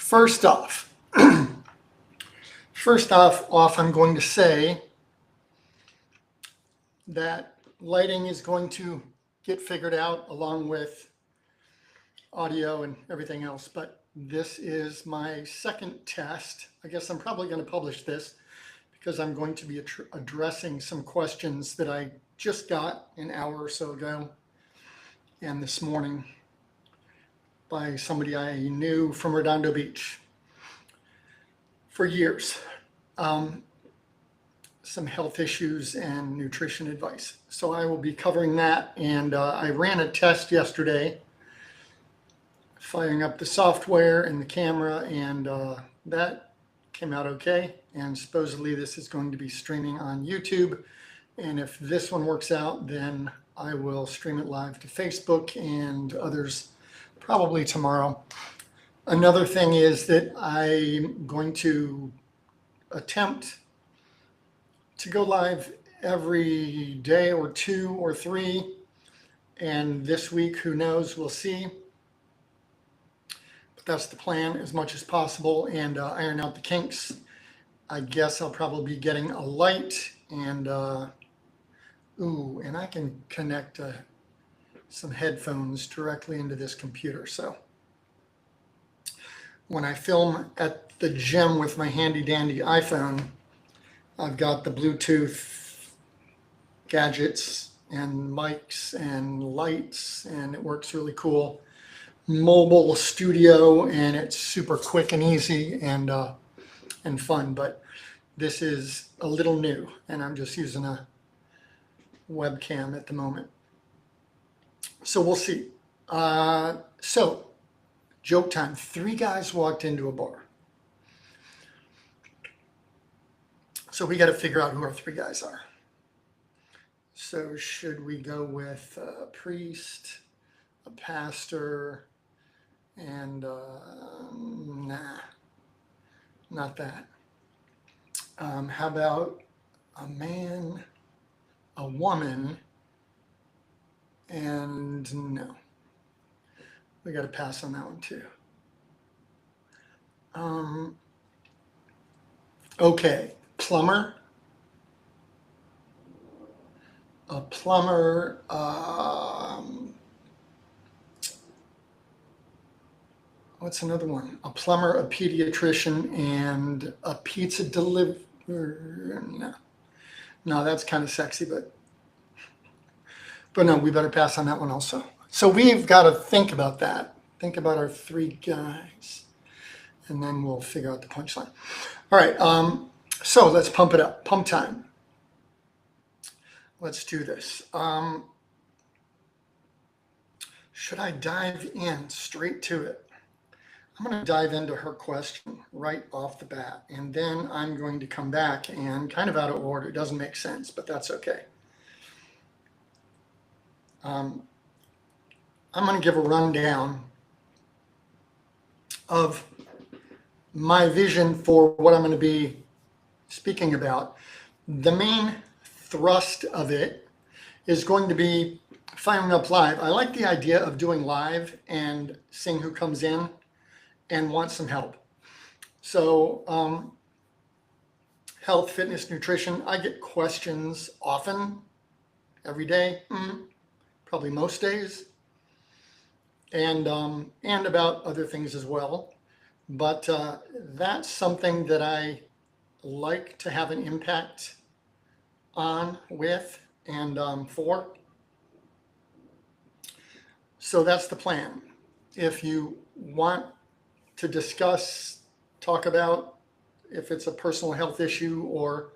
First off, I'm going to say that lighting is going to get figured out along with audio and everything else, but this is my second test. I guess I'm probably going to publish this because I'm going to be addressing some questions that I just got an hour or so ago and this morning by somebody I knew from Redondo Beach for years. Some health issues and nutrition advice. So I will be covering that. And I ran a test yesterday, firing up the software and the camera, and that came out okay. And supposedly this is going to be streaming on YouTube. And if this one works out, then I will stream it live to Facebook and others probably tomorrow. Another thing is that I'm going to attempt to go live every day or 2 or 3. And this week, who knows, we'll see. But that's the plan, as much as possible, and iron out the kinks. I guess I'll probably be getting a light and and I can connect some headphones directly into this computer. So when I film at the gym with my handy dandy iPhone, I've got the Bluetooth gadgets and mics and lights, and it works really cool. Mobile studio, and it's super quick and easy and fun. But this is a little new, and I'm just using a webcam at the moment. So we'll see. So joke time. 3 guys walked into a bar. So we got to figure out who our 3 guys are. So should we go with a priest, a pastor, and nah, not that. How about a man, a woman, and no. We got to pass on that one too. Okay. Plumber, a plumber, what's another one? A plumber, a pediatrician, and a pizza deliverer. No, that's kind of sexy, but no, we better pass on that one also. So we've got to think about that. Think about our 3 guys, and then we'll figure out the punchline. All right. So let's pump it up. Pump time. Let's do this. Should I dive in straight to it? I'm going to dive into her question right off the bat, and then I'm going to come back and kind of out of order. It doesn't make sense, but that's okay. I'm going to give a rundown of my vision for what I'm going to be speaking about. The main thrust of it is going to be firing up live. I like the idea of doing live and seeing who comes in and wants some help. So health, fitness, nutrition. I get questions often, every day, probably most days, and about other things as well. But that's something that I like to have an impact on, with, and for. So that's the plan. If you want to discuss, talk about, if it's a personal health issue or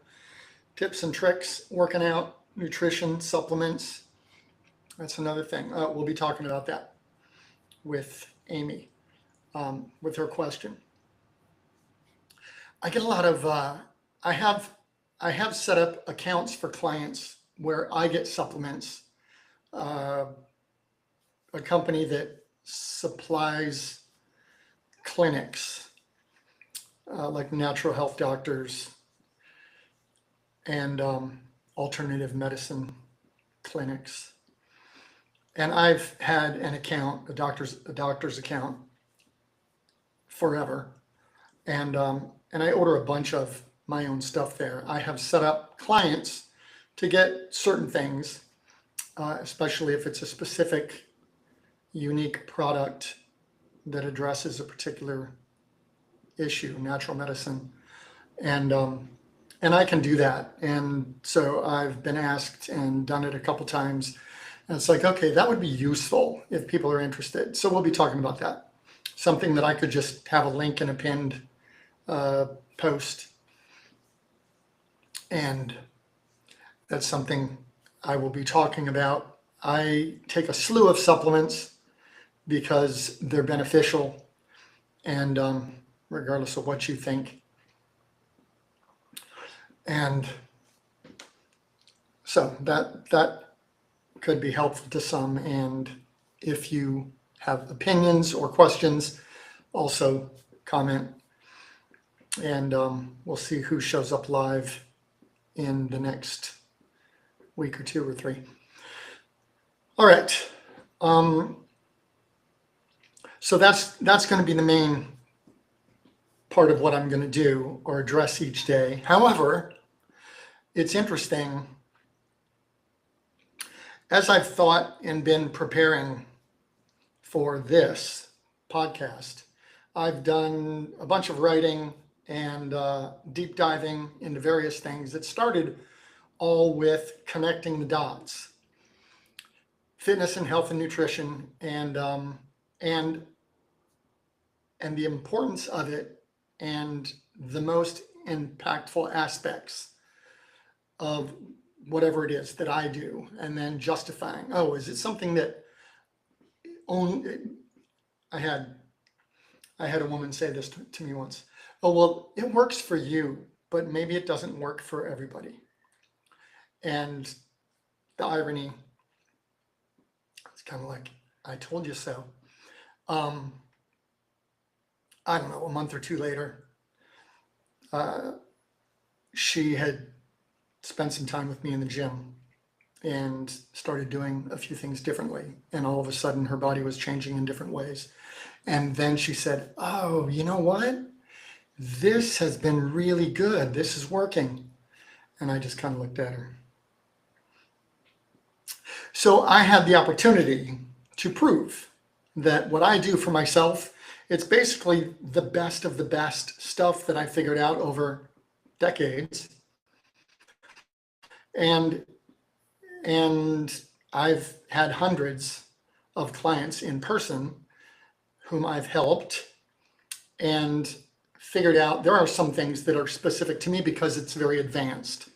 tips and tricks, working out, nutrition, supplements, that's another thing. We'll be talking about that with Amy, with her question. I get a lot of, I have set up accounts for clients where I get supplements, a company that supplies clinics, like natural health doctors and alternative medicine clinics. And I've had an account, a doctor's account forever. and I order a bunch of my own stuff there. I have set up clients to get certain things, especially if it's a specific, unique product that addresses a particular issue, natural medicine, and and I can do that. And so I've been asked and done it a couple times. And it's like, okay, that would be useful if people are interested. So we'll be talking about that. Something that I could just have a link in a pinned post. And that's something I will be talking about. I take a slew of supplements because they're beneficial, and regardless of what you think. And so that could be helpful to some. And if you have opinions or questions, also comment. And we'll see who shows up live in the next week or 2 or 3. All right. So that's going to be the main part of what I'm going to do or address each day. However, it's interesting, as I've thought and been preparing for this podcast, I've done a bunch of writing and deep diving into various things that started all with connecting the dots, fitness and health and nutrition, and the importance of it, and the most impactful aspects of whatever it is that I do, and then justifying, oh, is it something that I had a woman say this to me once. Oh, well, it works for you, but maybe it doesn't work for everybody. And the irony, it's kind of like, I told you so. I don't know, a month or 2 later, she had spent some time with me in the gym and started doing a few things differently. And all of a sudden her body was changing in different ways. And then she said, oh, you know what? This has been really good. This is working. And I just kind of looked at her. So I had the opportunity to prove that what I do for myself, it's basically the best of the best stuff that I figured out over decades. And I've had hundreds of clients in person whom I've helped and figured out there are some things that are specific to me because it's very advanced.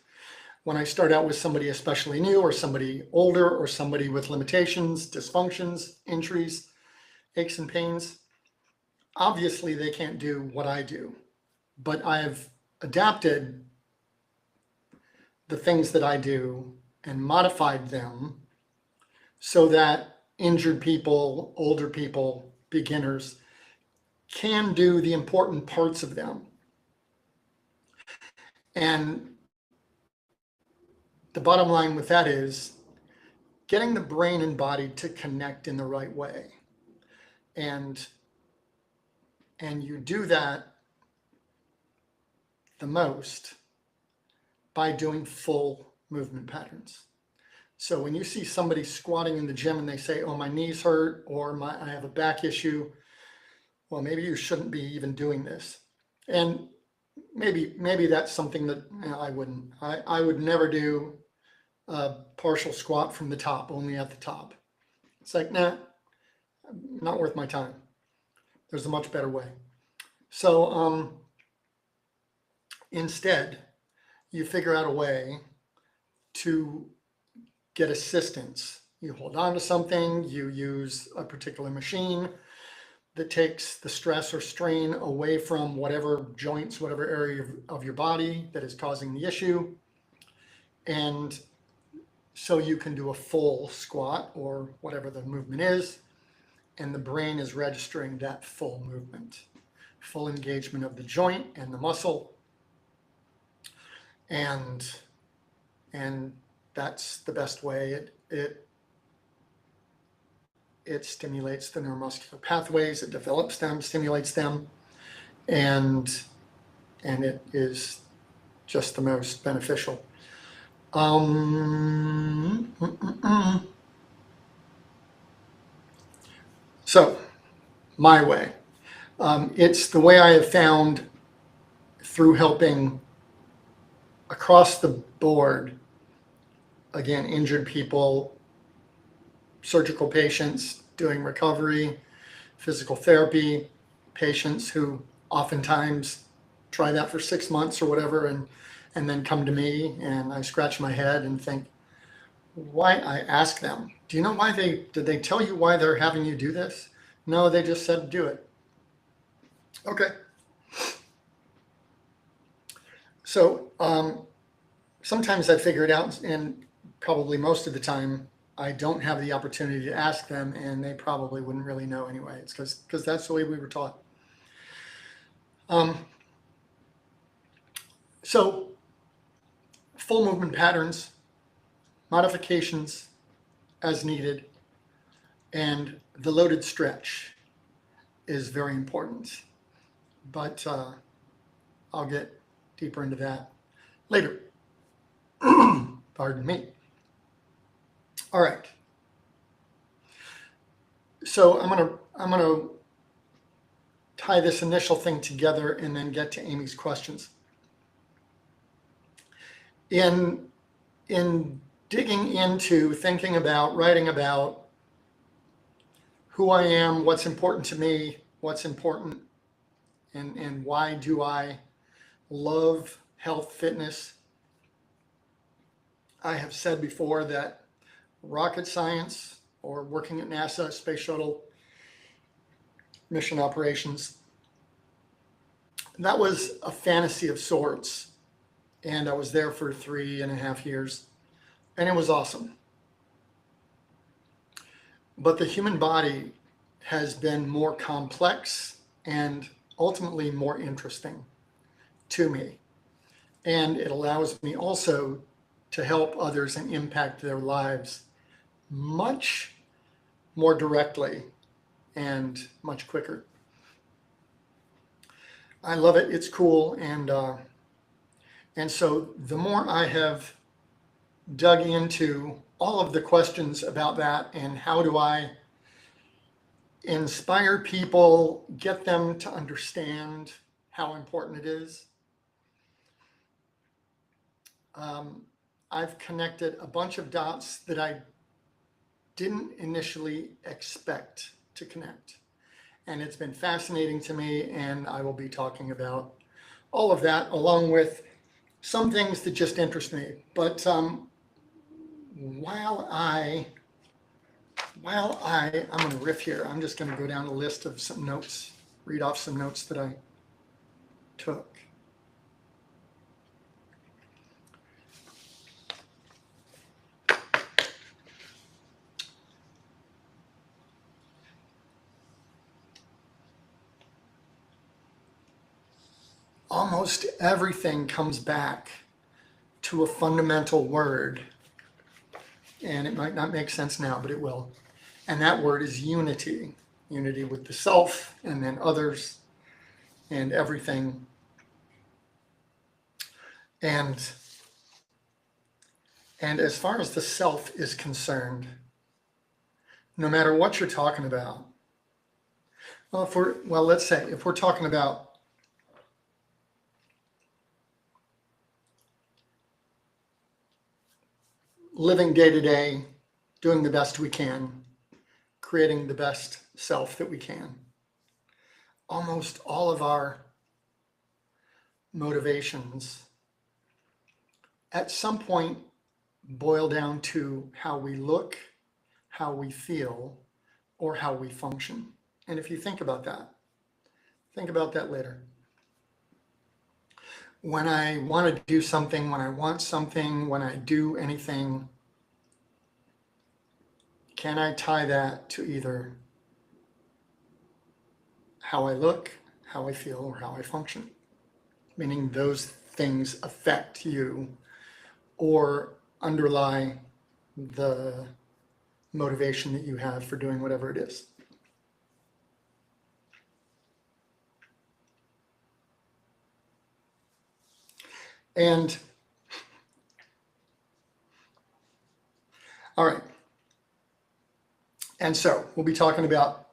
When I start out with somebody especially new or somebody older or somebody with limitations, dysfunctions, injuries, aches and pains, obviously they can't do what I do, but I've adapted the things that I do and modified them so that injured people, older people, beginners can do the important parts of them. And the bottom line with that is getting the brain and body to connect in the right way. And you do that the most by doing full movement patterns. So when you see somebody squatting in the gym and they say, oh, my knees hurt, or I have a back issue, well, maybe you shouldn't be even doing this. And maybe that's something that I wouldn't. I would never do a partial squat from the top, only at the top. It's like, nah, not worth my time. There's a much better way. So instead, you figure out a way to get assistance. You hold on to something, you use a particular machine that takes the stress or strain away from whatever joints, whatever area of your body that is causing the issue. And so you can do a full squat or whatever the movement is, and the brain is registering that full movement, full engagement of the joint and the muscle. And that's the best way. It stimulates the neuromuscular pathways, it develops them, stimulates them, and it is just the most beneficial. So, my way. It's the way I have found through helping across the board, again, injured people, surgical patients doing recovery, physical therapy patients who oftentimes try that for 6 months or whatever, and then come to me, and I scratch my head and think, why? I ask them, do you know why did they tell you why they're having you do this? No, they just said do it. Okay. So sometimes I figure it out, and probably most of the time I don't have the opportunity to ask them, and they probably wouldn't really know anyway. It's because that's the way we were taught. So full movement patterns, modifications as needed, and the loaded stretch is very important. But I'll get deeper into that later. Pardon me. All right. So I'm gonna tie this initial thing together and then get to Amy's questions. In digging into thinking about, writing about who I am, what's important to me, what's important, and why do I love health, fitness, I have said before that rocket science or working at NASA Space Shuttle mission operations, that was a fantasy of sorts. And I was there for 3.5 years, and it was awesome. But the human body has been more complex and ultimately more interesting to me. And it allows me also to help others and impact their lives much more directly and much quicker. I love it. It's cool. And so the more I have dug into all of the questions about that and how do I inspire people, get them to understand how important it is, I've connected a bunch of dots that I didn't initially expect to connect. And it's been fascinating to me, and I will be talking about all of that along with some things that just interest me. But while I'm going to riff here, I'm just going to go down a list of some notes, read off some notes that I took. Almost everything comes back to a fundamental word, and it might not make sense now, but it will. And that word is unity. Unity with the self, and then others, and everything. And as far as the self is concerned, no matter what you're talking about, let's say if we're talking about living day to day, doing the best we can, creating the best self that we can, almost all of our motivations at some point boil down to how we look, how we feel, or how we function. And if you think about that later. When I want to do something, when I want something, when I do anything, can I tie that to either how I look, how I feel, or how I function? Meaning those things affect you or underlie the motivation that you have for doing whatever it is. And all right. And so we'll be talking about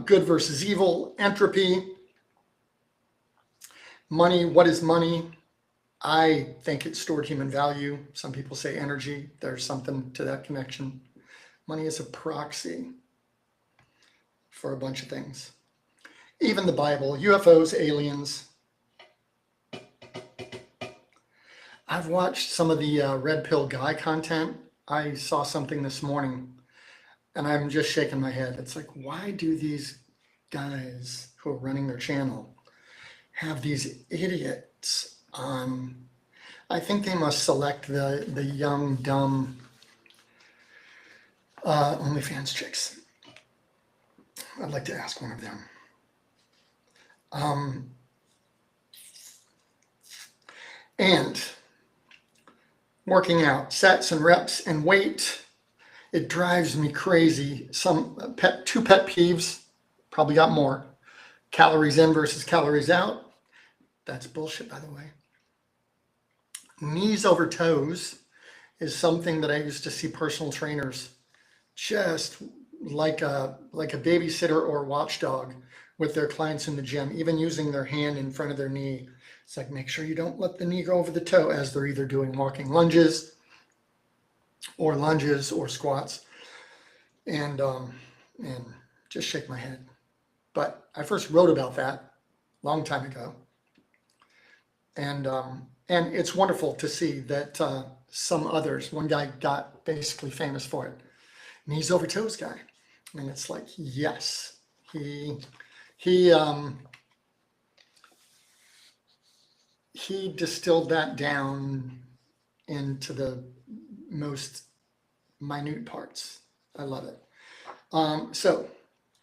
good versus evil, entropy, money. What is money? I think it's stored human value. Some people say energy. There's something to that connection. Money is a proxy for a bunch of things. Even the Bible, UFOs, aliens. I've watched some of the Red Pill Guy content. I saw something this morning and I'm just shaking my head. It's like, why do these guys who are running their channel have these idiots on? I think they must select the young, dumb OnlyFans chicks. I'd like to ask one of them. And working out, sets and reps and weight, it drives me crazy. Two pet peeves, probably got more. Calories in versus calories out. That's bullshit, by the way. Knees over toes is something that I used to see personal trainers just like a babysitter or watchdog with their clients in the gym, even using their hand in front of their knee. It's like, make sure you don't let the knee go over the toe as they're either doing walking lunges or squats. And just shake my head. But I first wrote about that a long time ago. And it's wonderful to see that some others, one guy got basically famous for it. Knees over toes guy. And it's like, yes, he distilled that down into the most minute parts. I love it. So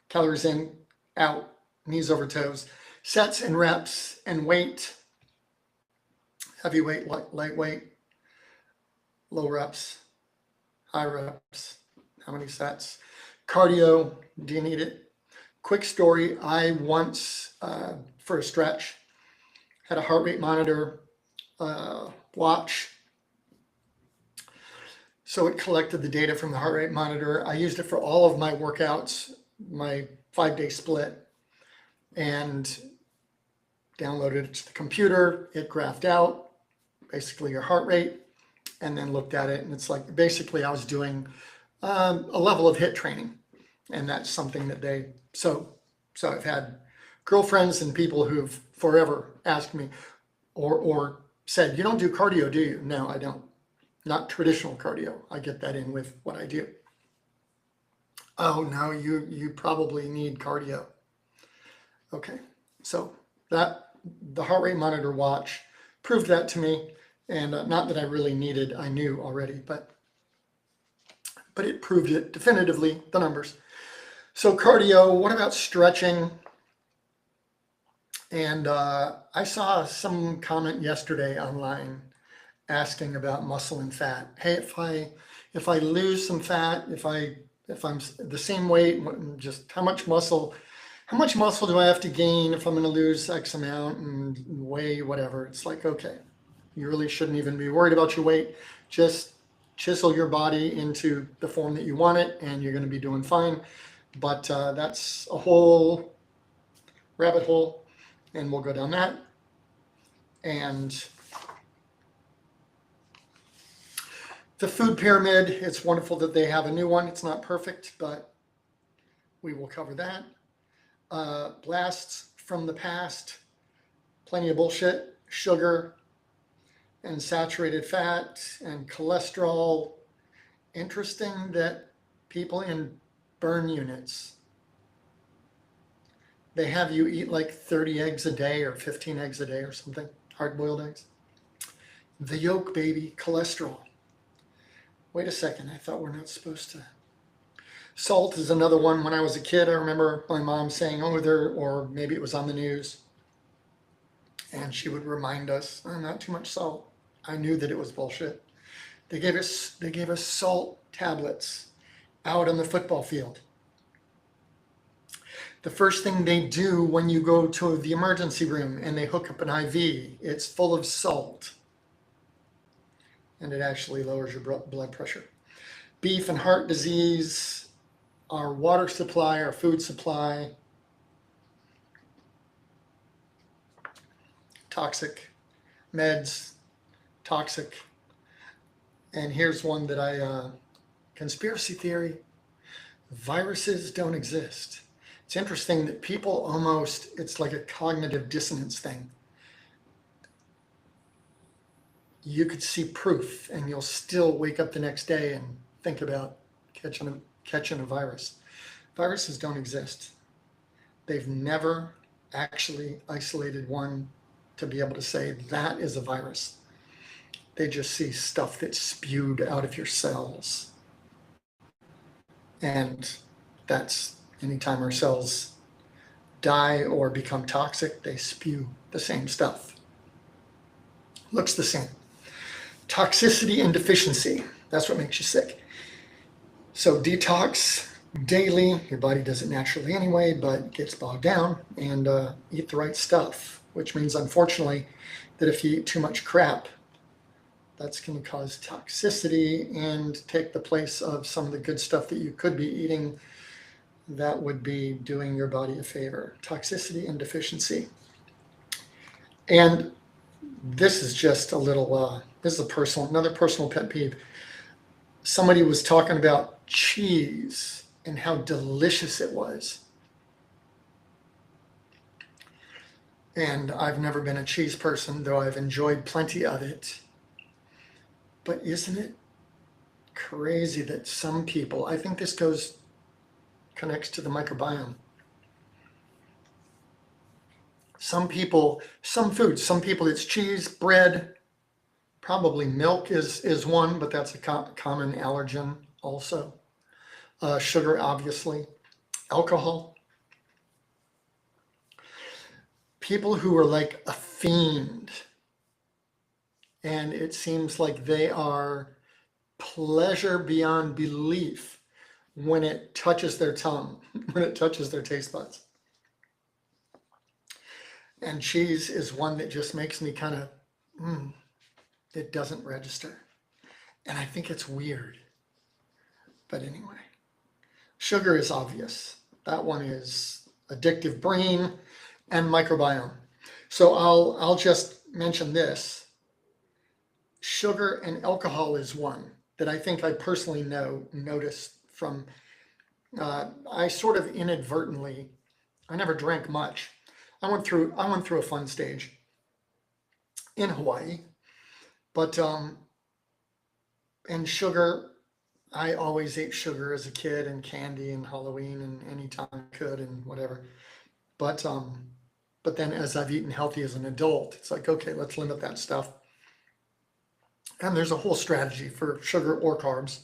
calories in, out, knees over toes, sets and reps and weight, heavyweight, lightweight, low reps, high reps, how many sets, cardio, do you need it? Quick story, I once, for a stretch, had a heart rate monitor watch. So it collected the data from the heart rate monitor. I used it for all of my workouts, my 5-day split, and downloaded it to the computer. It graphed out basically your heart rate and then looked at it. And it's like, basically I was doing a level of HIIT training. And that's something that so I've had girlfriends and people who've forever asked me or said, you don't do cardio, do you? No, I don't. Not traditional cardio. I get that in with what I do. Oh, no, you probably need cardio. Okay, so the heart rate monitor watch proved that to me. And not that I really needed, I knew already, but it proved it definitively, the numbers. So cardio, what about stretching? And I saw some comment yesterday online asking about muscle and fat. Hey, if I lose some fat, if I'm the same weight, just how much muscle do I have to gain if I'm going to lose X amount and weigh whatever? It's like, okay, you really shouldn't even be worried about your weight. Just chisel your body into the form that you want it and you're going to be doing fine. But that's a whole rabbit hole and we'll go down that. And the food pyramid, it's wonderful that they have a new one. It's not perfect, but we will cover that. Blasts from the past, plenty of bullshit, sugar and saturated fat and cholesterol. Interesting that people in burn units, they have you eat like 30 eggs a day or 15 eggs a day or something, hard-boiled eggs. The yolk, baby, cholesterol. Wait a second, I thought we're not supposed to. Salt is another one. When I was a kid, I remember my mom saying, or maybe it was on the news, and she would remind us, oh, not too much salt. I knew that it was bullshit. They gave us salt tablets out on the football field. The first thing they do when you go to the emergency room and they hook up an IV, it's full of salt. And it actually lowers your blood pressure. Beef and heart disease, our water supply, our food supply, toxic. Meds, toxic. And here's one that conspiracy theory, viruses don't exist. It's interesting that people it's like a cognitive dissonance thing. You could see proof and you'll still wake up the next day and think about catching a virus. Viruses don't exist. They've never actually isolated one to be able to say that is a virus. They just see stuff that's spewed out of your cells. And that's anytime our cells die or become toxic, they spew the same stuff. Looks the same. Toxicity and deficiency, that's what makes you sick. So detox daily, your body does it naturally anyway, but gets bogged down, and eat the right stuff, which means unfortunately that if you eat too much crap, that's going to cause toxicity and take the place of some of the good stuff that you could be eating that would be doing your body a favor. Toxicity and deficiency. And this is just a little, this is another personal pet peeve. Somebody was talking about cheese and how delicious it was. And I've never been a cheese person, though I've enjoyed plenty of it. But isn't it crazy that some people, I think this connects to the microbiome. Some people it's cheese, bread, probably milk is one, but that's a common allergen also. Sugar, obviously. Alcohol. People who are like a fiend, and it seems like they are pleasure beyond belief when it touches their tongue, when it touches their taste buds. And cheese is one that just makes me kind of, it doesn't register. And I think it's weird. But anyway, sugar is obvious. That one is addictive brain and microbiome. So I'll just mention this. Sugar and alcohol is one that I think I personally noticed from, I sort of inadvertently, I never drank much. I went through a fun stage in Hawaii, but and sugar, I always ate sugar as a kid and candy and Halloween and anytime I could and whatever. But then as I've eaten healthy as an adult, it's like, okay, let's limit that stuff. And there's a whole strategy for sugar or carbs,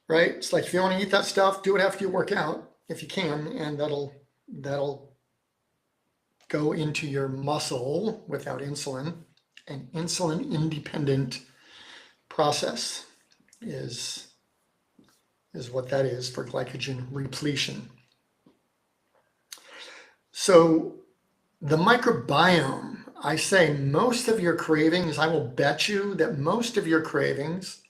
right? It's like if you want to eat that stuff, do it after you work out if you can, and that'll go into your muscle without insulin. An insulin independent process is what that is for glycogen repletion. So the microbiome, I say most of your cravings, I will bet you that most of your cravings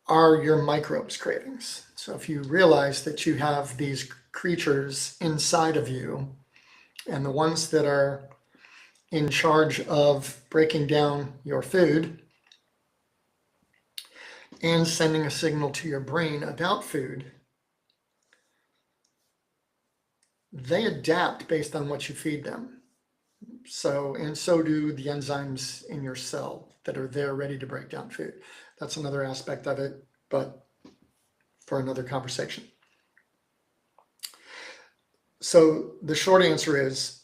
are your microbes cravings. So if you realize that you have these creatures inside of you, and the ones that are in charge of breaking down your food and sending a signal to your brain about food, they adapt based on what you feed them. So do the enzymes in your cell that are there ready to break down food. That's another aspect of it, but for another conversation. So the short answer is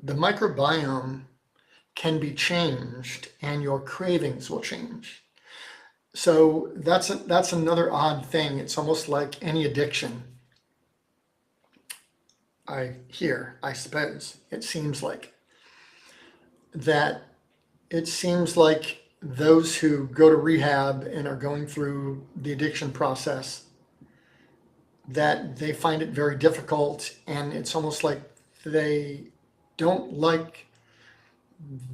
the microbiome can be changed and your cravings will change. So that's another odd thing. It's almost like any addiction. I suppose it seems like that. It seems like those who go to rehab and are going through the addiction process that they find it very difficult, and it's almost like they don't like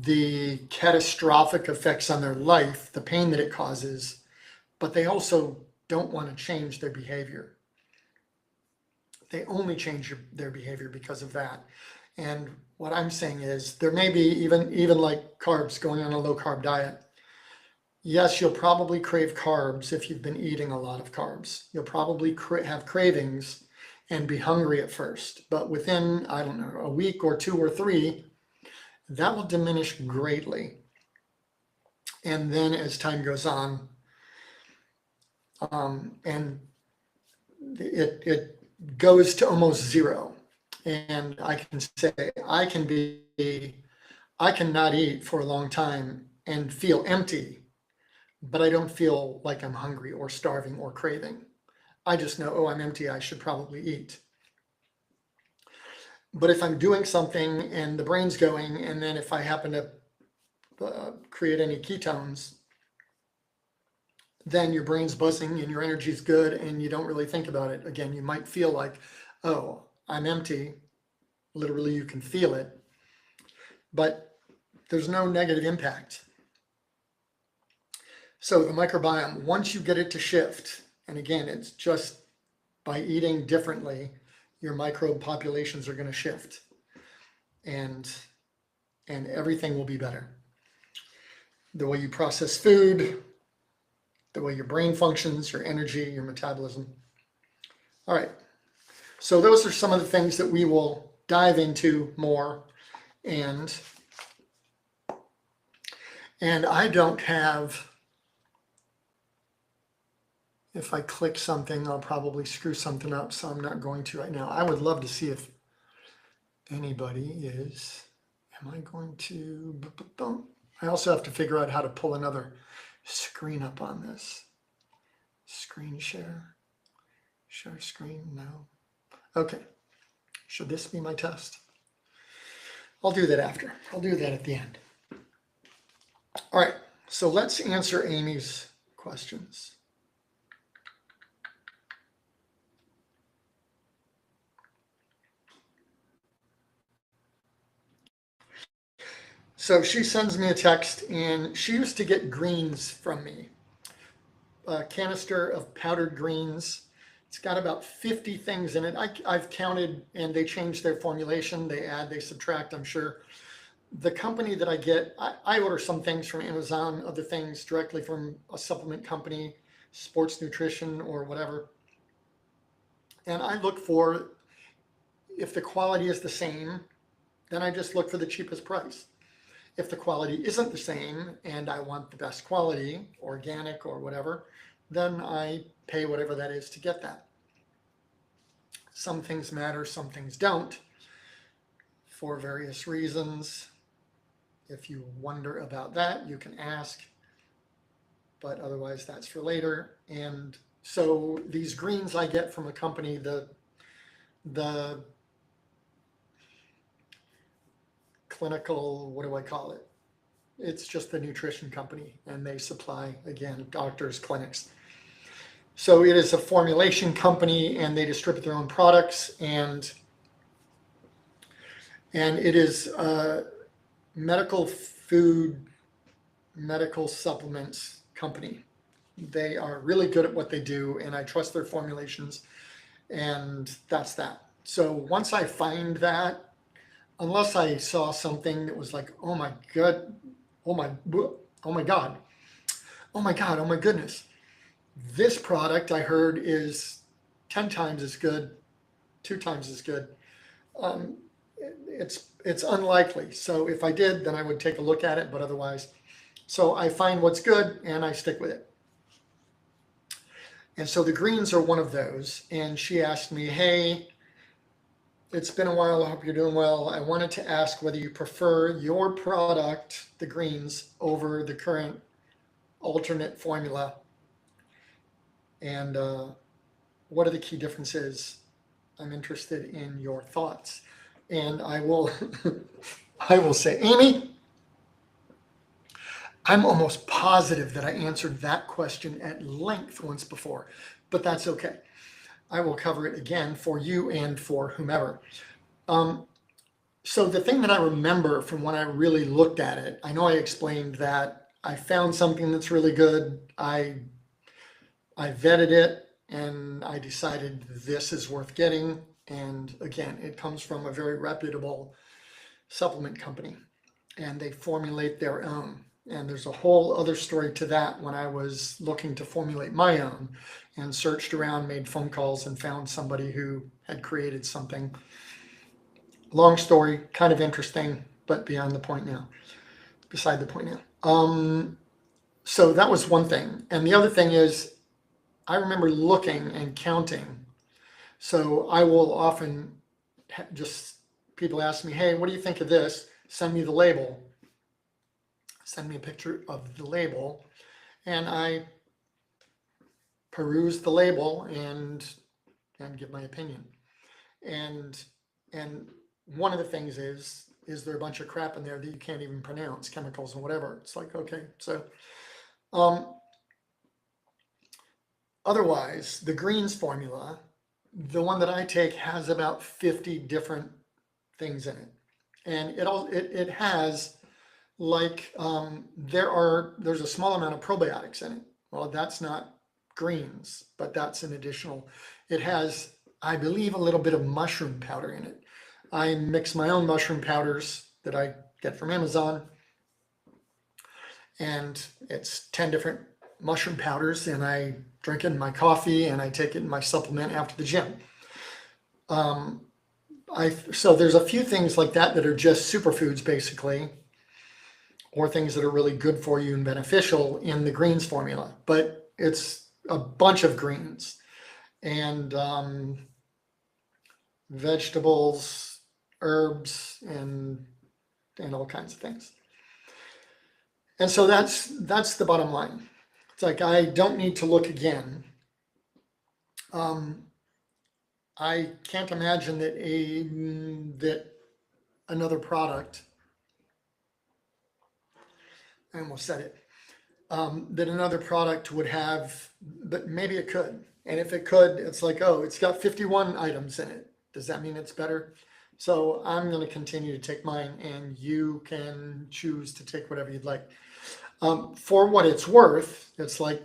the catastrophic effects on their life, the pain that it causes, but they also don't want to change their behavior. They only change their behavior because of that. And what I'm saying is there may be even like carbs, going on a low carb diet. Yes, you'll probably crave carbs if you've been eating a lot of carbs. You'll probably have cravings and be hungry at first, but within, I don't know, a week or 2 or 3, that will diminish greatly. And then as time goes on, and it goes to almost zero. And I can say, I cannot eat for a long time and feel empty, but I don't feel like I'm hungry or starving or craving. I just know, oh, I'm empty, I should probably eat. But if I'm doing something and the brain's going, and then if I happen to create any ketones, then your brain's buzzing and your energy's good and you don't really think about it. Again, you might feel like, oh, I'm empty. Literally, you can feel it, but there's no negative impact. So the microbiome, once you get it to shift, and again, it's just by eating differently, your microbe populations are going to shift, and everything will be better. The way you process food, the way your brain functions, your energy, your metabolism. All right. So those are some of the things that we will dive into more. And I don't have, if I click something, I'll probably screw something up. So I'm not going to right now. I would love to see if anybody is, am I going to, I also have to figure out how to pull another screen up on this. Screen share screen, no. Okay, should this be my test? I'll do that after. I'll do that at the end. All right, so let's answer Amy's questions. So she sends me a text, and she used to get greens from me. A canister of powdered greens. It's got about 50 things in it. I've counted, and they change their formulation. They add, they subtract, I'm sure. The company that I get, I order some things from Amazon, other things directly from a supplement company, sports nutrition or whatever. And I look for, if the quality is the same, then I just look for the cheapest price. If the quality isn't the same and I want the best quality, organic or whatever, then I pay whatever that is to get that. Some things matter, some things don't, for various reasons. If you wonder about that, you can ask, but otherwise that's for later. And so these greens I get from a company, the clinical, what do I call it? It's just the nutrition company, and they supply, again, doctors, clinics. So it is a formulation company, and they distribute their own products, and it is a medical food, medical supplements company. They are really good at what they do, and I trust their formulations, and that's that. So once I find that, unless I saw something that was like, oh my God, oh my God, oh my God, oh my goodness, this product I heard is 10 times as good, 2 times as good. It's unlikely. So if I did, then I would take a look at it, but otherwise, so I find what's good and I stick with it. And so the greens are one of those. And she asked me, hey, it's been a while, I hope you're doing well. I wanted to ask whether you prefer your product, the greens, over the current alternate formula. And what are the key differences? I'm interested in your thoughts. And I will, I will say, Amy, I'm almost positive that I answered that question at length once before, but that's okay. I will cover it again for you and for whomever. So the thing that I remember from when I really looked at it, I know I explained that I found something that's really good. I vetted it and I decided this is worth getting. And again, it comes from a very reputable supplement company and they formulate their own. And there's a whole other story to that when I was looking to formulate my own and searched around, made phone calls, and found somebody who had created something. Long story, kind of interesting, but beyond the point now, beside the point now. So that was one thing. And the other thing is, I remember looking and counting. So I will often just, people ask me, hey, what do you think of this? Send me the label. Send me a picture of the label. And I peruse the label and give my opinion. And one of the things is there a bunch of crap in there that you can't even pronounce, chemicals and whatever. It's like, okay, so otherwise, the greens formula, the one that I take, has about 50 different things in it. And it has like, there's a small amount of probiotics in it. Well, that's not greens, but that's an additional. It has, I believe, a little bit of mushroom powder in it. I mix my own mushroom powders that I get from Amazon, and it's 10 different mushroom powders, and I drink it in my coffee and I take it in my supplement after the gym. So there's a few things like that that are just superfoods basically, or things that are really good for you and beneficial in the greens formula, but it's a bunch of greens and vegetables, herbs, and all kinds of things. And so that's the bottom line. It's like, I don't need to look again. I can't imagine that another product, I almost said it, that another product would have, but maybe it could. And if it could, it's like, oh, it's got 51 items in it. Does that mean it's better? So I'm going to continue to take mine, and you can choose to take whatever you'd like. For what it's worth, it's like,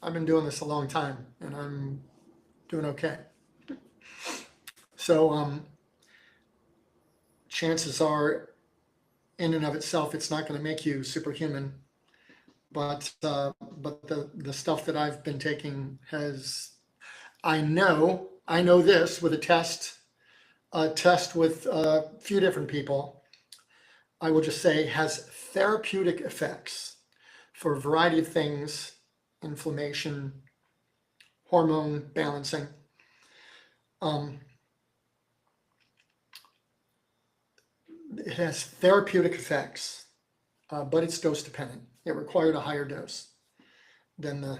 I've been doing this a long time and I'm doing okay. So chances are, in and of itself, it's not going to make you superhuman. But the stuff that I've been taking has, I know this with a test with a few different people, I will just say has therapeutic effects for a variety of things: inflammation, hormone balancing. It has therapeutic effects, but it's dose dependent. It required a higher dose than the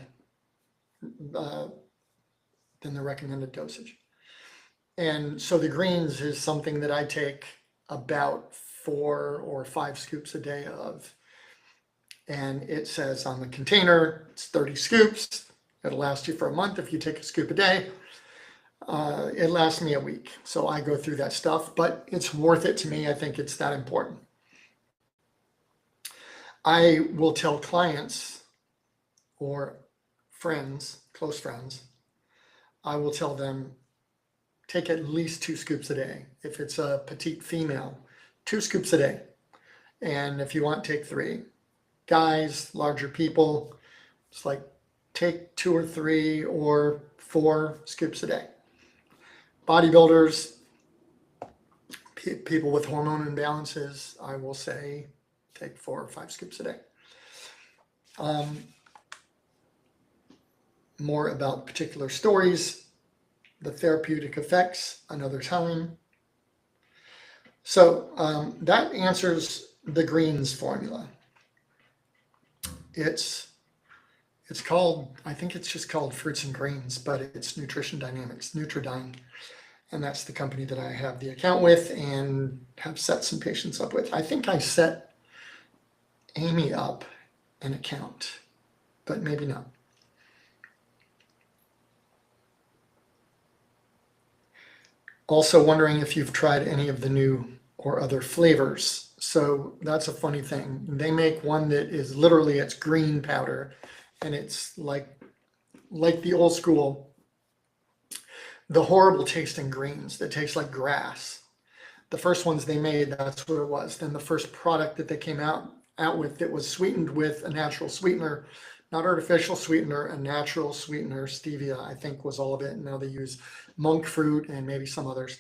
recommended dosage. And so the greens is something that I take about 4 or 5 scoops a day of. And it says on the container, it's 30 scoops. It'll last you for a month if you take a scoop a day. It lasts me a week. So I go through that stuff, but it's worth it to me. I think it's that important. I will tell clients or friends, close friends, I will tell them, take at least 2 scoops a day. If it's a petite female, 2 scoops a day. And if you want, take 3. Guys, larger people, it's like, take 2 or 3 or 4 scoops a day. Bodybuilders, people with hormone imbalances, I will say, take 4 or 5 scoops a day. More about particular stories, the therapeutic effects, another time. So that answers the greens formula. It's called, I think it's just called Fruits and Greens, but it's Nutrition Dynamics, Nutridyne. And that's the company that I have the account with and have set some patients up with. I think I set Amy up an account, but maybe not. Also wondering if you've tried any of the new or other flavors. So that's a funny thing. They make one that is literally, it's green powder, and it's like the old school, the horrible tasting greens that taste like grass. The first ones they made, that's what it was. Then the first product that they came out with that was sweetened with a natural sweetener, not artificial sweetener, a natural sweetener, stevia, I think was all of it. And now they use monk fruit and maybe some others.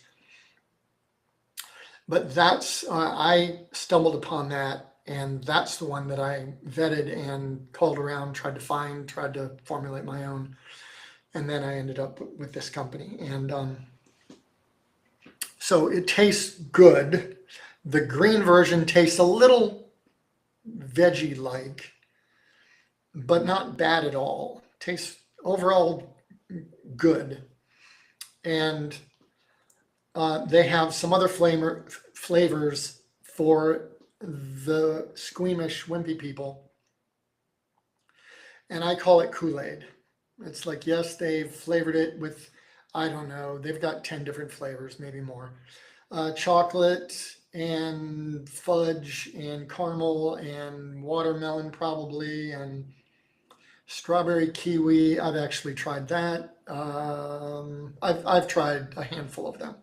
But that's, I stumbled upon that, and that's the one that I vetted and called around, tried to formulate my own. And then I ended up with this company. And so it tastes good. The green version tastes a little veggie-like, but not bad at all. Tastes overall good. And they have some other flavors for the squeamish, wimpy people. And I call it Kool-Aid. It's like, yes, they've flavored it with, I don't know, they've got 10 different flavors, maybe more. Chocolate and fudge and caramel and watermelon probably, and strawberry kiwi. I've actually tried that. I've tried a handful of them,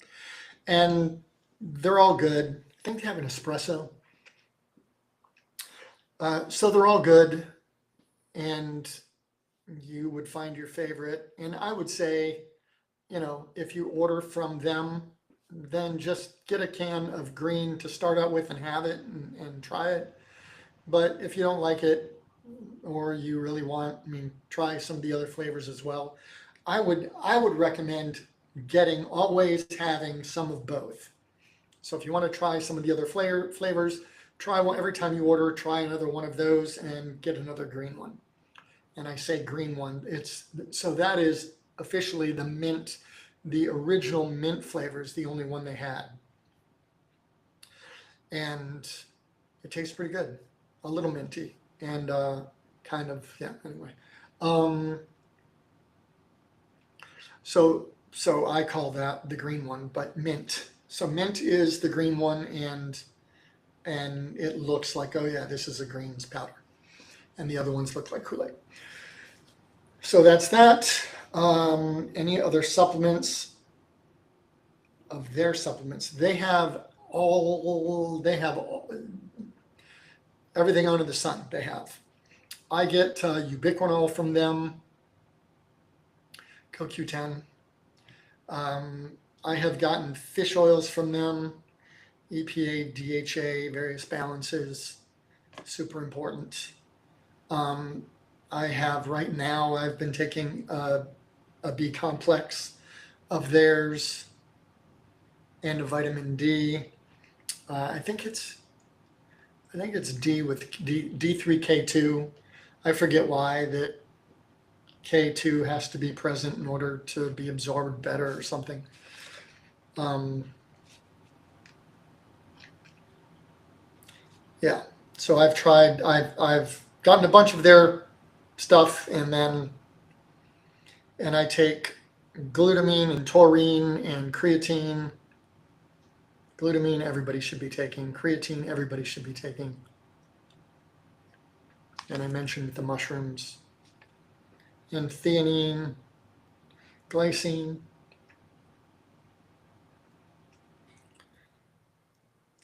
and they're all good. I think they have an espresso. So they're all good, and you would find your favorite. And I would say, if you order from them, then just get a can of green to start out with and have it and try it. But if you don't like it, or you really want, try some of the other flavors as well. I would recommend always having some of both. So if you want to try some of the other flavors, try one every time you order, try another one of those and get another green one. And I say green one, so that is officially the mint, the original mint flavor is the only one they had. And it tastes pretty good, a little minty and kind of, yeah, anyway. So I call that the green one, but mint. So mint is the green one, and it looks like, oh yeah, this is a greens powder. And the other ones look like Kool-Aid. So that's that. Any other supplements? Of their supplements, they have everything under the sun. They have. I get ubiquinol from them, CoQ10. I have gotten fish oils from them, EPA, DHA, various balances, super important. Right now, I've been taking a B complex of theirs and a vitamin D. I think it's D with D3K2. I forget why that K2 has to be present in order to be absorbed better or something. Yeah, so I've gotten a bunch of their stuff, and I take glutamine and taurine and creatine. Glutamine everybody should be taking. Creatine everybody should be taking. And I mentioned the mushrooms. And theanine, glycine,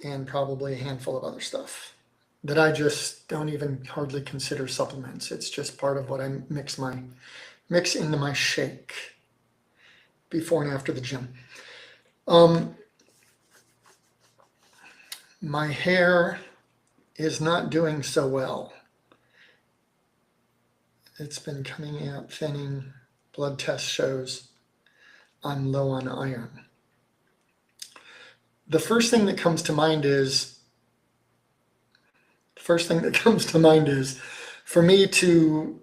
and probably a handful of other stuff that I just don't even hardly consider supplements. It's just part of what I mix into my shake before and after the gym. My hair is not doing so well. It's been coming out thinning. Blood test shows I'm low on iron. The first thing that comes to mind is for me to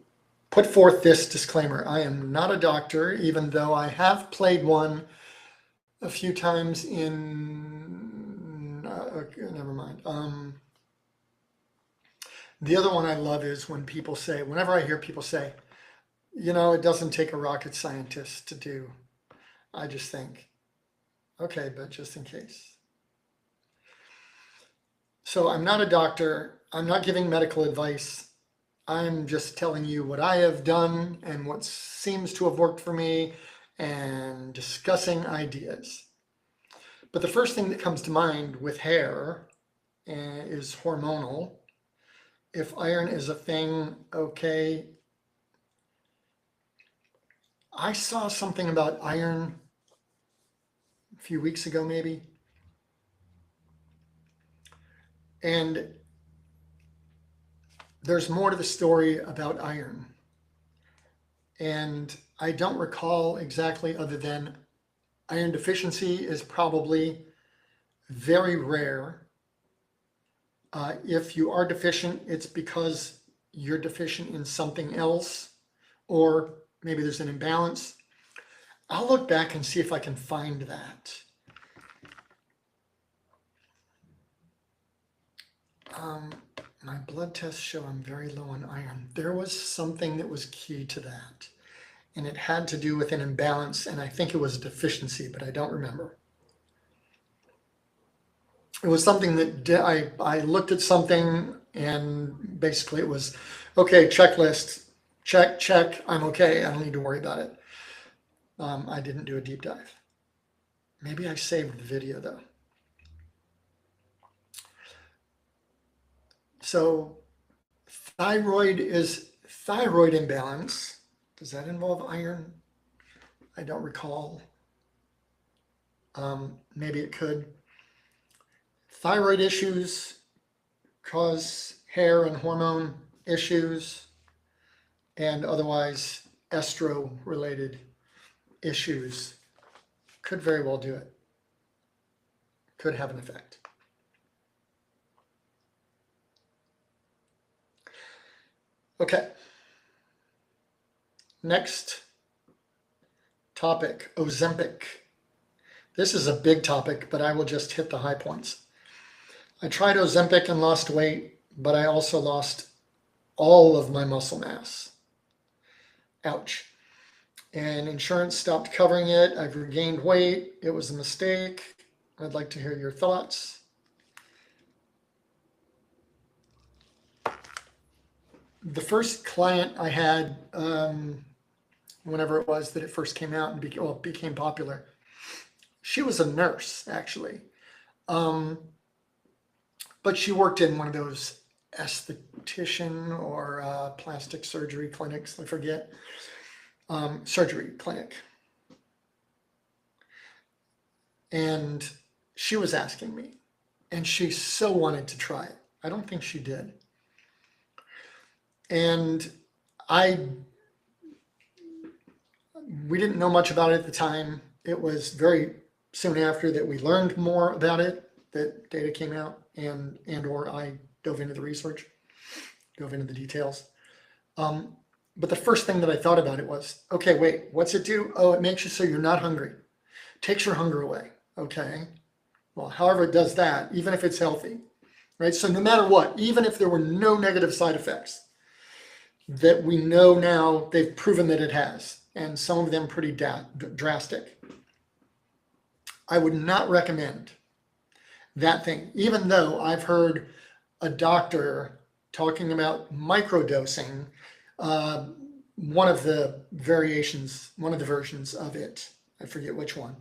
put forth this disclaimer. I am not a doctor, even though I have played one a few times in, never mind. The other one I love is whenever I hear people say, it doesn't take a rocket scientist to do. I just think, Okay, but just in case. So I'm not a doctor. I'm not giving medical advice. I'm just telling you what I have done and what seems to have worked for me and discussing ideas. But the first thing that comes to mind with hair is hormonal. If iron is a thing, okay. I saw something about iron a few weeks ago, maybe. And there's more to the story about iron. And I don't recall exactly, other than iron deficiency is probably very rare. If you are deficient, it's because you're deficient in something else, or maybe there's an imbalance. I'll look back and see if I can find that. My blood tests show I'm very low on iron. There was something that was key to that, and it had to do with an imbalance, and I think it was a deficiency, but I don't remember. It was something that I looked at something, and basically it was, okay, checklist, check, I'm okay, I don't need to worry about it. I didn't do a deep dive. Maybe I saved the video though. So thyroid imbalance. Does that involve iron? I don't recall. Maybe it could. Thyroid issues cause hair and hormone issues, and otherwise estro-related issues could very well do it. Could have an effect. Okay. Next topic, Ozempic. This is a big topic, but I will just hit the high points. I tried Ozempic and lost weight, but I also lost all of my muscle mass. Ouch. And insurance stopped covering it. I've regained weight. It was a mistake. I'd like to hear your thoughts. The first client I had, whenever it was that it first came out and became popular, she was a nurse, actually. But she worked in one of those esthetician or plastic surgery clinics, I forget, surgery clinic. And she was asking me, and she so wanted to try it. I don't think she did. And we didn't know much about it at the time. It was very soon after that we learned more about it, that data came out, or I dove into the research, dove into the details. But the first thing that I thought about it was, okay, wait, what's it do? Oh, it makes you so you're not hungry. Takes your hunger away. Okay. Well, however it does that, even if it's healthy, right? So no matter what, even if there were no negative side effects that we know now, they've proven that it has, and some of them pretty drastic, I would not recommend that thing, even though I've heard a doctor talking about microdosing, one of the versions of it, I forget which one.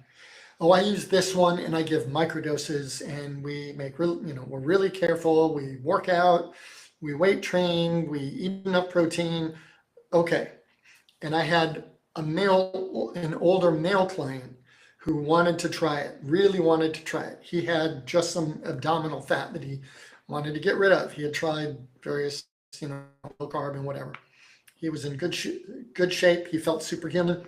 Oh, I use this one and I give microdoses, and we make we're really careful. We work out, we weight train, we eat enough protein. Okay. And I had an older male client who wanted to try it, really wanted to try it. He had just some abdominal fat that he wanted to get rid of. He had tried various, low carb and whatever. He was in good shape. He felt superhuman.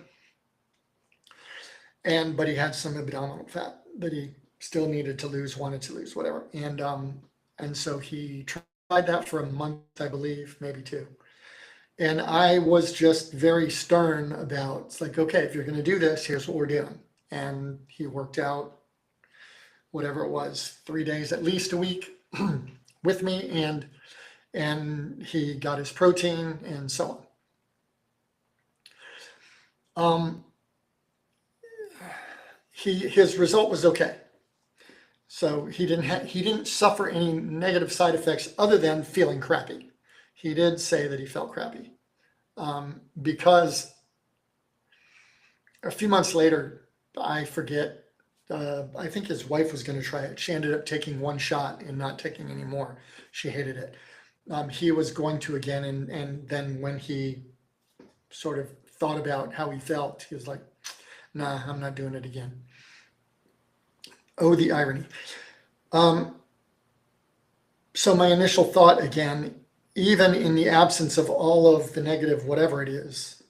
But he had some abdominal fat that he still needed to lose, wanted to lose, whatever. And so he tried that for a month, I believe, maybe two. And I was just very stern about, it's like, okay, if you're going to do this, here's what we're doing. And he worked out whatever it was, 3 days at least a week with me, and he got his protein and so on. his result was okay. So he didn't suffer any negative side effects other than feeling crappy. He did say that he felt crappy because a few months later, I forget, I think his wife was going to try it. She ended up taking one shot and not taking any more. She hated it. He was going to again, and then when he sort of thought about how he felt, he was like, nah, I'm not doing it again. Oh, the irony. So my initial thought again, even in the absence of all of the negative, whatever it is,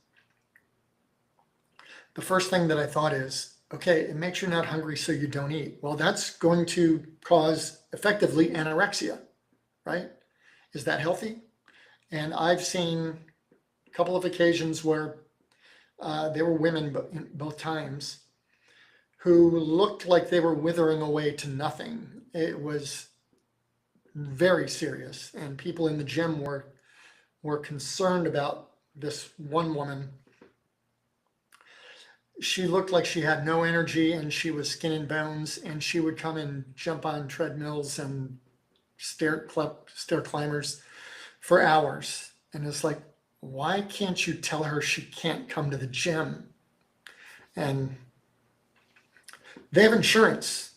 the first thing that I thought is, okay, it makes you not hungry, so you don't eat. Well, that's going to cause effectively anorexia, right? Is that healthy? And I've seen a couple of occasions where there were women both times who looked like they were withering away to nothing. It was very serious, and people in the gym were concerned about this one woman. She looked like she had no energy, and she was skin and bones, and she would come and jump on treadmills and stair climbers for hours. And it's like, why can't you tell her she can't come to the gym? And they have insurance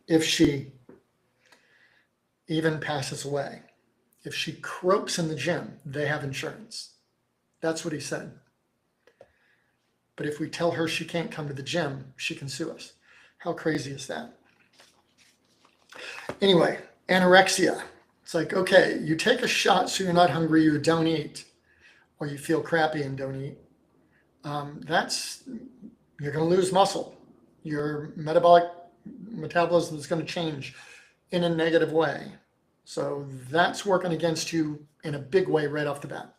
if she even passes away. If she croaks in the gym, they have insurance. That's what he said. But if we tell her she can't come to the gym, she can sue us. How crazy is that? Anyway, anorexia. It's like, okay, you take a shot so you're not hungry, you don't eat, or you feel crappy and don't eat. You're going to lose muscle. Your metabolism is going to change in a negative way. So that's working against you in a big way right off the bat.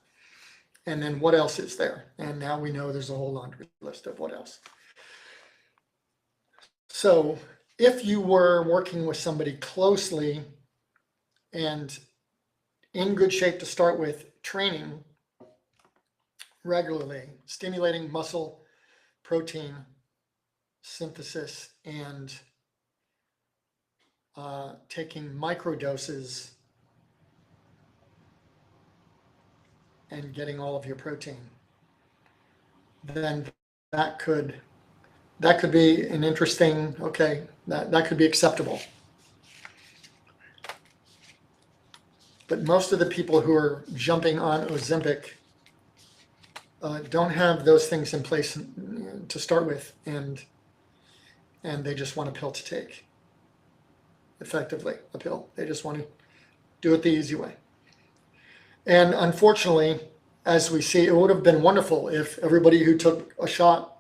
And then what else is there? And now we know there's a whole laundry list of what else. So if you were working with somebody closely and in good shape to start with, training regularly, stimulating muscle protein synthesis, and taking micro doses and getting all of your protein, then that could be an interesting, okay, that could be acceptable. But most of the people who are jumping on Ozempic don't have those things in place to start with, and they just want a pill to take. Effectively, a pill. They just want to do it the easy way. And unfortunately, as we see, it would have been wonderful if everybody who took a shot,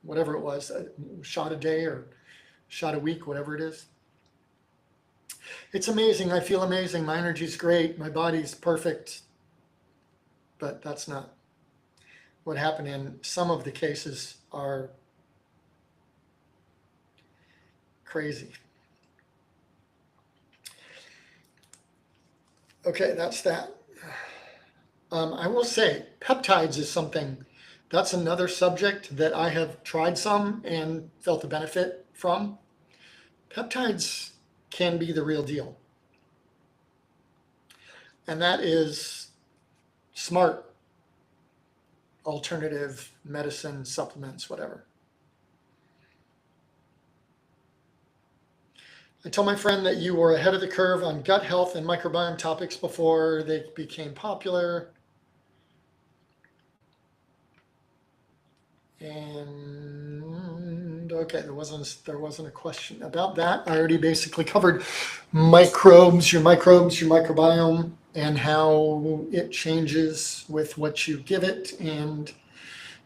whatever it was, a shot a day or shot a week, whatever it is. It's amazing. I feel amazing. My energy's great. My body's perfect. But that's not what happened in some of the cases. Are crazy. Okay, that's that. I will say peptides is something, that's another subject that I have tried some and felt the benefit from. Peptides can be the real deal. And that is smart alternative medicine, supplements, whatever. I told my friend that you were ahead of the curve on gut health and microbiome topics before they became popular. And okay, there wasn't a question about that. I already basically covered microbes, your microbiome, and how it changes with what you give it, and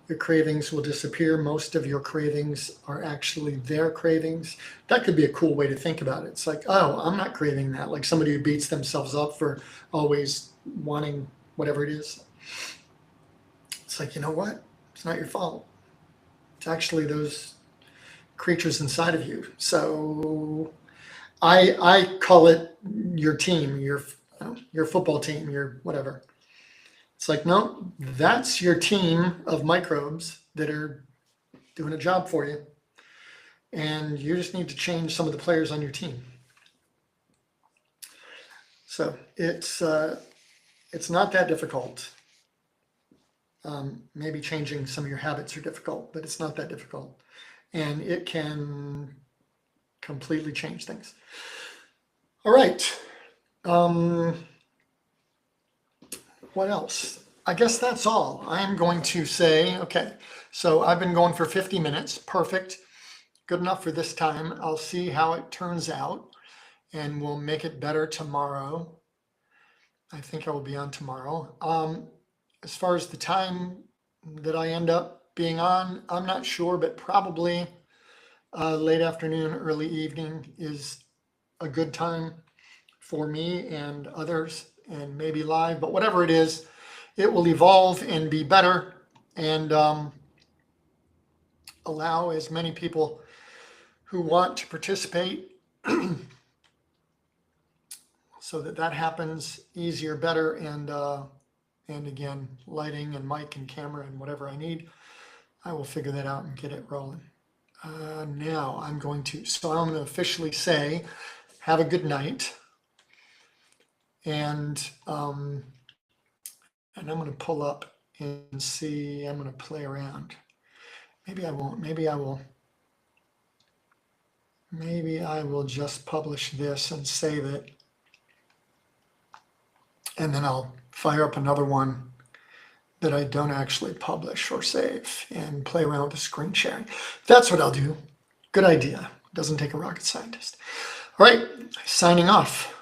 your cravings will disappear. Most of your cravings are actually their cravings. That could be a cool way to think about it. It's like, oh, I'm not craving that. Like somebody who beats themselves up for always wanting whatever it is. It's like, you know what? It's not your fault. It's actually those creatures inside of you. So I call it your team, your football team, your whatever. It's like, no, that's your team of microbes that are doing a job for you. and you just need to change some of the players on your team. So it's not that difficult. Maybe changing some of your habits are difficult, but it's not that difficult. And it can completely change things. All right. What else? I guess that's all. I'm going to say, okay, so I've been going for 50 minutes. Perfect. Good enough for this time. I'll see how it turns out, and we'll make it better tomorrow. I think I will be on tomorrow. As far as the time that I end up being on, I'm not sure, but probably late afternoon, early evening is a good time for me and others, and maybe live, but whatever it is, it will evolve and be better, and allow as many people who want to participate so that happens easier, better, and again, lighting and mic and camera and whatever I need, I will figure that out and get it rolling. Now I'm going to officially say, have a good night. And I'm going to pull up and see, I'm going to play around. Maybe I won't, maybe I will. Maybe I will just publish this and save it. And then I'll fire up another one that I don't actually publish or save and play around with the screen sharing. That's what I'll do. Good idea. Doesn't take a rocket scientist. All right, signing off.